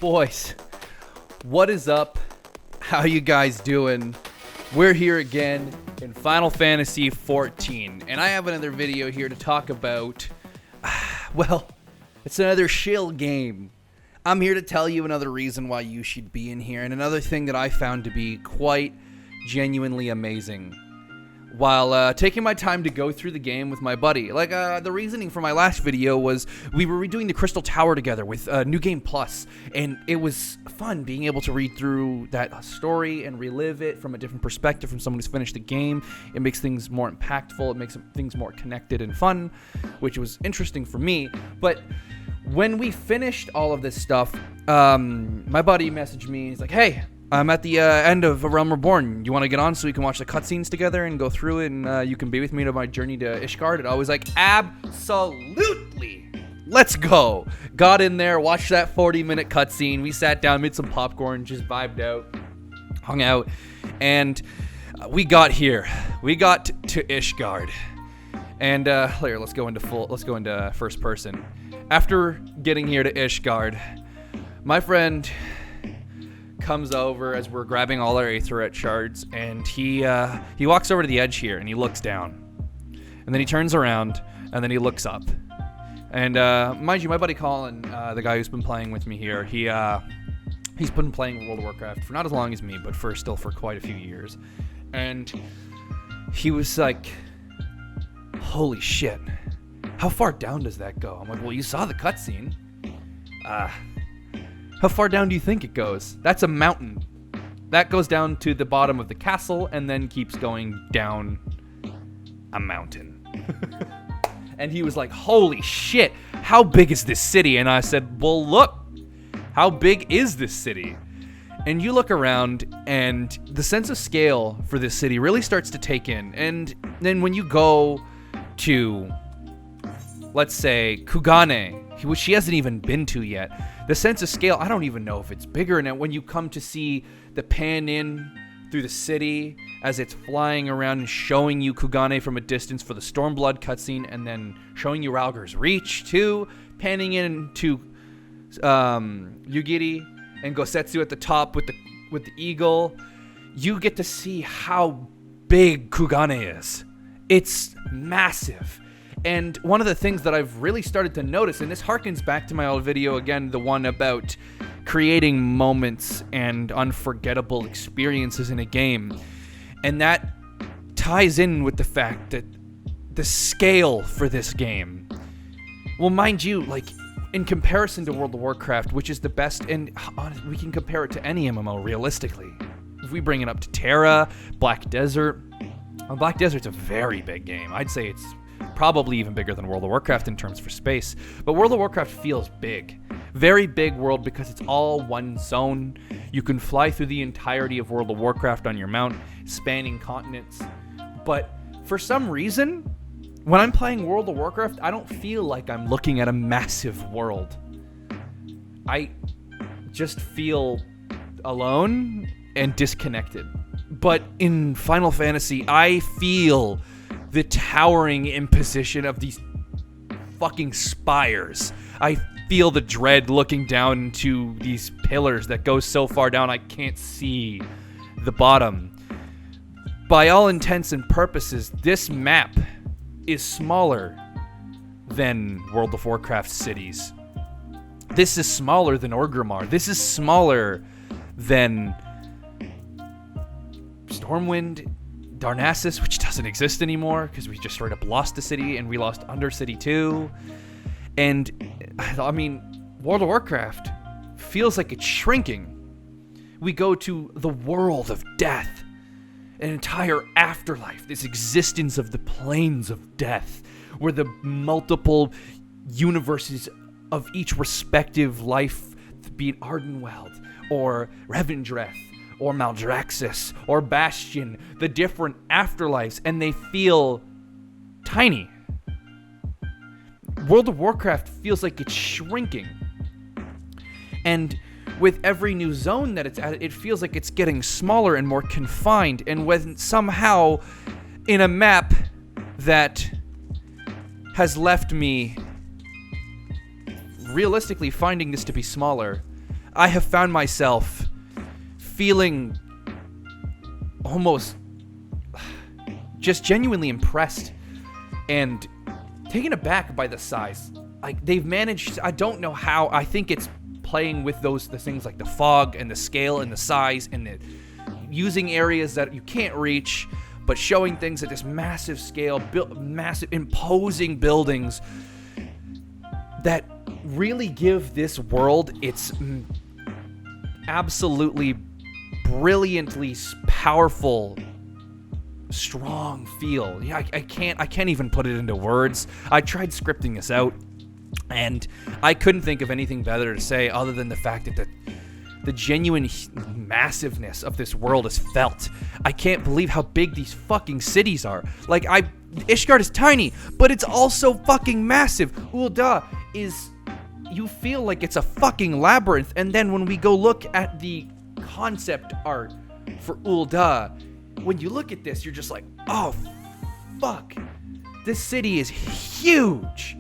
Boys, what is up? How you guys doing? We're here again in Final Fantasy XIV, and I have another video here to talk about, well, it's another shill game. I'm here to tell you another reason why you should be in here, and another thing that I found to be quite genuinely amazing while taking my time to go through the game with my buddy. Like, the reasoning for my last video was we were redoing the Crystal Tower together with New Game Plus, and it was fun being able to read through that story and relive it from a different perspective from someone who's finished the game. It makes things more impactful, it makes things more connected and fun, which was interesting for me. But when we finished all of this stuff, my buddy messaged me, he's like, hey, I'm at the end of A Realm Reborn. You want to get on so we can watch the cutscenes together and go through it, and you can be with me to my journey to Ishgard? And I was like, absolutely. Let's go. Got in there, watched that 40-minute cutscene. We sat down, made some popcorn, just vibed out, hung out, and we got here. We got to Ishgard. And here, let's go into first person. After getting here to Ishgard, my friend comes over as we're grabbing all our Aetherite shards, and he walks over to the edge here, and he looks down, and then he turns around, and then he looks up, and mind you, my buddy Colin, the guy who's been playing with me here, he's been playing World of Warcraft for not as long as me, but for quite a few years, and he was like, holy shit, how far down does that go? I'm like, well, you saw the cutscene. How far down do you think it goes? That's a mountain. That goes down to the bottom of the castle and then keeps going down a mountain. And he was like, holy shit, how big is this city? And I said, well, look, how big is this city? And you look around, and the sense of scale for this city really starts to take in. And then when you go to, let's say, Kugane, which she hasn't even been to yet, the sense of scale, I don't even know if it's bigger. And when you come to see the pan in through the city as it's flying around and showing you Kugane from a distance for the Stormblood cutscene, and then showing you Ralgar's Reach too, panning in to Yugiri and Gosetsu at the top with the eagle, you get to see how big Kugane is. It's massive. And one of the things that I've really started to notice, and this harkens back to my old video again, the one about creating moments and unforgettable experiences in a game, and that ties in with the fact that the scale for this game, well, mind you, like, in comparison to World of Warcraft, which is the best, and we can compare it to any MMO realistically. If we bring it up to Terra, Black Desert, well, Black Desert's a very big game. I'd say it's probably even bigger than World of Warcraft in terms for space. But World of Warcraft feels big. Very big world because it's all one zone. You can fly through the entirety of World of Warcraft on your mount, spanning continents. But for some reason, when I'm playing World of Warcraft, I don't feel like I'm looking at a massive world. I just feel alone and disconnected. But in Final Fantasy, I feel the towering imposition of these fucking spires. I feel the dread looking down into these pillars that go so far down I can't see the bottom. By all intents and purposes, this map is smaller than World of Warcraft cities. This is smaller than Orgrimmar. This is smaller than Stormwind, Darnassus, which doesn't exist anymore because we just straight up lost the city, and we lost Undercity too. And I mean, World of Warcraft feels like it's shrinking. We go to the world of death, an entire afterlife, this existence of the planes of death, where the multiple universes of each respective life, be it Ardenweld or Revendreth or Maldraxxus or Bastion, the different afterlives, and they feel tiny. World of Warcraft feels like it's shrinking. And with every new zone that it's at, it feels like it's getting smaller and more confined. And when somehow in a map that has left me realistically finding this to be smaller, I have found myself feeling almost just genuinely impressed and taken aback by the size. Like, they've managed, I don't know how, I think it's playing with the things like the fog and the scale and the size and using areas that you can't reach, but showing things at this massive scale, massive imposing buildings that really give this world its absolutely brilliantly powerful, strong feel. Yeah, I can't even put it into words. I tried scripting this out, and I couldn't think of anything better to say other than the fact that the genuine massiveness of this world is felt. I can't believe how big these fucking cities are. Like, Ishgard is tiny, but it's also fucking massive. Ul'dah is, you feel like it's a fucking labyrinth. And then when we go look at the concept art for Ul'dah, when you look at this, you're just like, oh, fuck. This city is huge.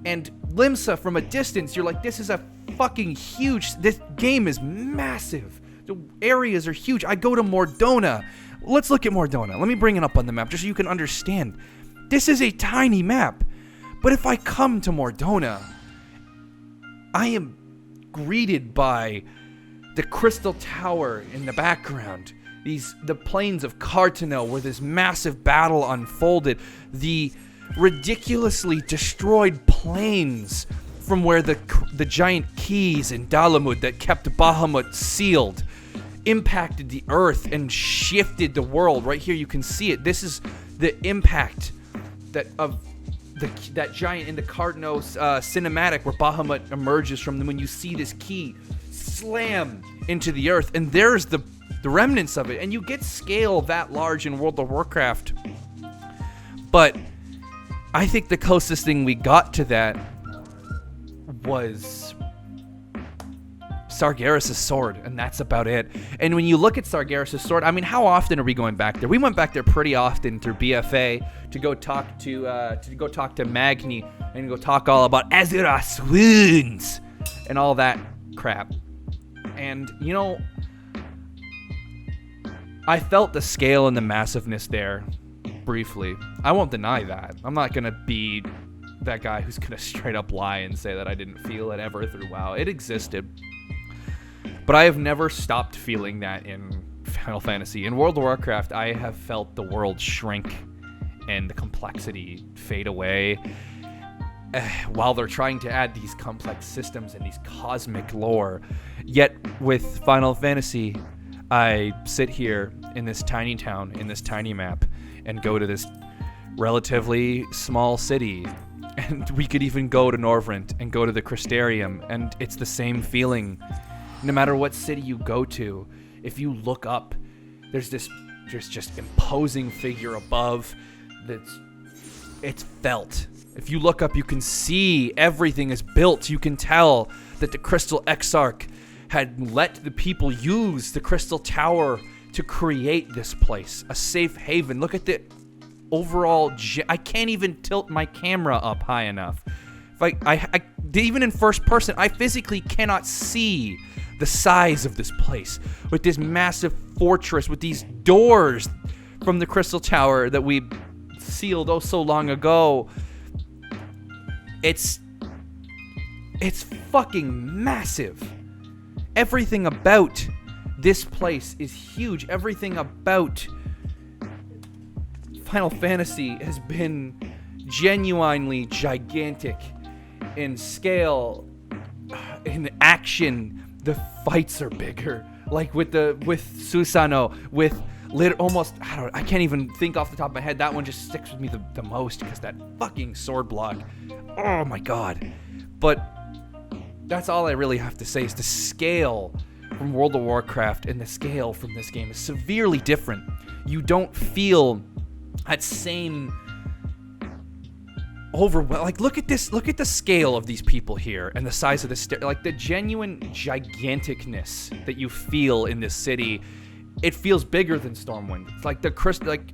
And Limsa, from a distance, you're like, this is a fucking huge, this game is massive. The areas are huge. I go to Mordona. Let's look at Mordona. Let me bring it up on the map just so you can understand. This is a tiny map. But if I come to Mordona, I am greeted by the Crystal Tower in the background. The plains of Cartano, where this massive battle unfolded. The ridiculously destroyed plains from where the giant keys in Dalamud that kept Bahamut sealed impacted the earth and shifted the world. Right here you can see it. This is the impact that giant in the Cartano cinematic where Bahamut emerges from them when you see this key slam into the earth, and there's the remnants of it. And you get scale that large in World of Warcraft, but I think the closest thing we got to that was Sargeras' sword, and that's about it. And when you look at Sargeras' sword, I mean, how often are we going back there? We went back there pretty often through BFA to go talk to Magni and go talk all about Azeroth's wounds and all that crap. And you know, I felt the scale and the massiveness there briefly. I won't deny that. I'm not gonna be that guy who's gonna straight up lie and say that I didn't feel it ever through WoW. It existed. But I have never stopped feeling that in Final Fantasy. In World of Warcraft, I have felt the world shrink and the complexity fade away while they're trying to add these complex systems and these cosmic lore. Yet with Final Fantasy, I sit here in this tiny town, in this tiny map, and go to this relatively small city. And we could even go to Norvrent and go to the Crystarium, and it's the same feeling. No matter what city you go to, if you look up, there's just imposing figure above it's felt. If you look up, you can see everything is built. You can tell that the Crystal Exarch had let the people use the Crystal Tower to create this place, a safe haven. Look at the overall, I can't even tilt my camera up high enough. I even in first person, I physically cannot see the size of this place, with this massive fortress, with these doors from the Crystal Tower that we sealed oh so long ago. It's fucking massive. Everything about this place is huge. Everything about Final Fantasy has been genuinely gigantic in scale, in action. The fights are bigger, like with Susano, with I can't even think off the top of my head. That one just sticks with me the most because that fucking sword block. Oh my god. But that's all I really have to say is the scale from World of Warcraft and the scale from this game is severely different. You don't feel that same like, look at this, look at the scale of these people here and the size of the like the genuine giganticness that you feel in this city. It feels bigger than Stormwind. It's like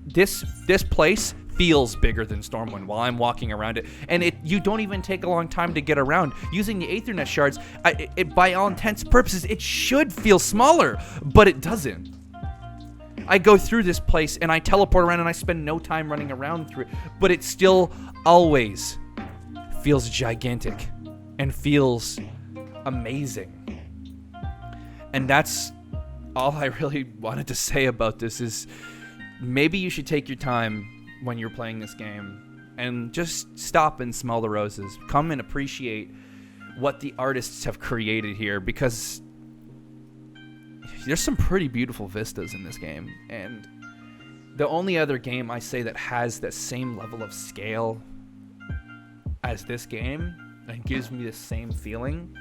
this place feels bigger than Stormwind while I'm walking around it, and you don't even take a long time to get around. Using the Aethernet shards, by all intents and purposes, it should feel smaller, but it doesn't. I go through this place and I teleport around and I spend no time running around through it, but it still always feels gigantic and feels amazing. And that's all I really wanted to say about this. Is maybe you should take your time when you're playing this game and just stop and smell the roses. Come and appreciate what the artists have created here, because there's some pretty beautiful vistas in this game. And the only other game I say that has that same level of scale as this game and gives me the same feeling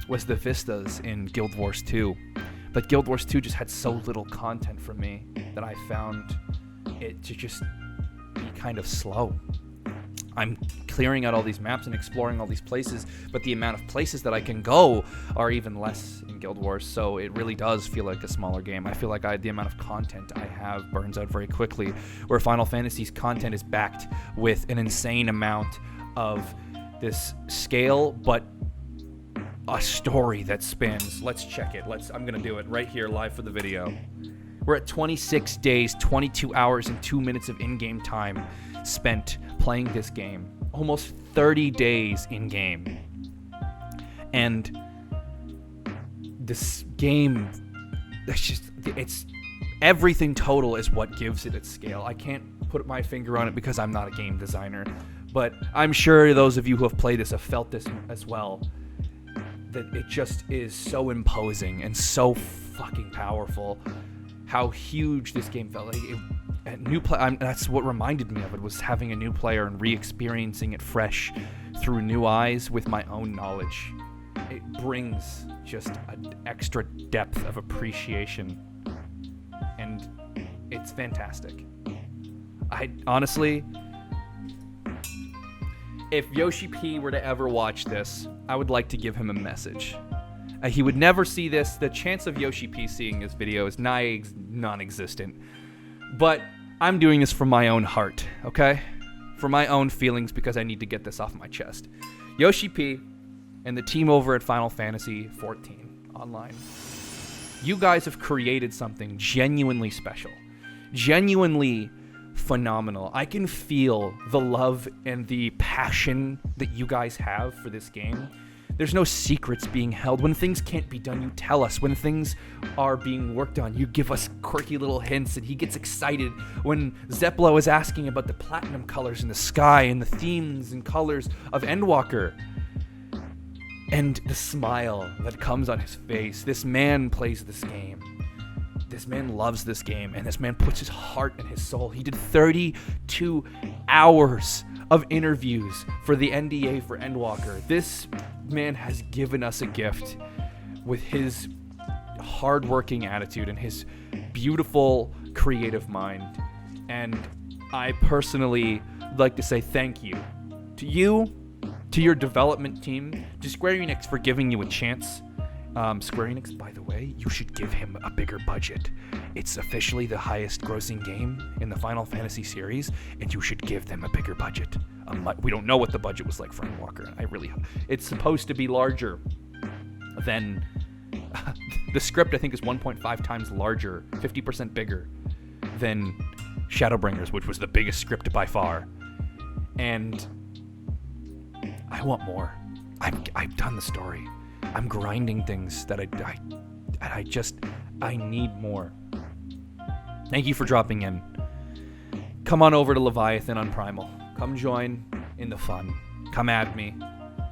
was the vistas in Guild Wars 2. But Guild Wars 2 just had so little content for me that I found it to just be kind of slow. I'm clearing out all these maps and exploring all these places, but the amount of places that I can go are even less in Guild Wars, so it really does feel like a smaller game. I feel like the amount of content I have burns out very quickly, where Final Fantasy's content is backed with an insane amount of this scale, but a story that spans. Let's check it. I'm gonna do it right here live for the video. We're at 26 days, 22 hours, and 2 minutes of in-game time spent playing this game. Almost 30 days in-game. And this game, it's everything total is what gives it its scale. I can't put my finger on it because I'm not a game designer, but I'm sure those of you who have played this have felt this as well, that it just is so imposing and so fucking powerful. How huge this game felt. That's what reminded me of it, was having a new player and re-experiencing it fresh through new eyes with my own knowledge. It brings just an extra depth of appreciation, and it's fantastic. I honestly, if Yoshi P were to ever watch this, I would like to give him a message. He would never see this. The chance of Yoshi P seeing this video is non-existent. But I'm doing this from my own heart, okay? For my own feelings, because I need to get this off my chest. Yoshi P and the team over at Final Fantasy XIV Online, you guys have created something genuinely special, genuinely phenomenal. I can feel the love and the passion that you guys have for this game. There's no secrets being held. When things can't be done, you tell us. When things are being worked on, you give us quirky little hints, and he gets excited when Zeppelo is asking about the platinum colors in the sky and the themes and colors of Endwalker. And the smile that comes on his face. This man plays this game. This man loves this game, and this man puts his heart and his soul. He did 32 hours of interviews for the NDA for Endwalker. This man has given us a gift with his hardworking attitude and his beautiful creative mind. And I personally like to say thank you to you, to your development team, to Square Enix for giving you a chance. Square Enix, by the way, you should give him a bigger budget. It's officially the highest grossing game in the Final Fantasy series, and you should give them a bigger budget. We don't know what the budget was like for Endwalker. It's supposed to be larger than the script. I think is 1.5 times larger, 50% bigger than Shadowbringers, which was the biggest script by far. And I want more. I've done the story. I'm grinding things that I need more. Thank you for dropping in. Come on over to Leviathan on Primal. Come join in the fun. Come add me.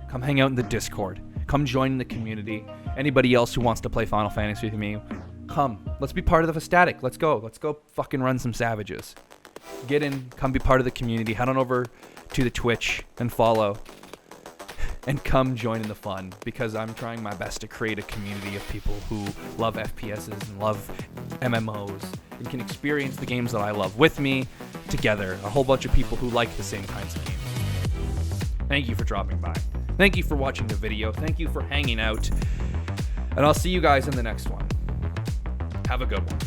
Come hang out in the Discord. Come join in the community. Anybody else who wants to play Final Fantasy with me, come. Let's be part of the Static. Let's go. Let's go fucking run some savages. Get in. Come be part of the community. Head on over to the Twitch and follow. And come join in the fun, because I'm trying my best to create a community of people who love FPSs and love MMOs and can experience the games that I love with me together. A whole bunch of people who like the same kinds of games. Thank you for dropping by. Thank you for watching the video. Thank you for hanging out. And I'll see you guys in the next one. Have a good one.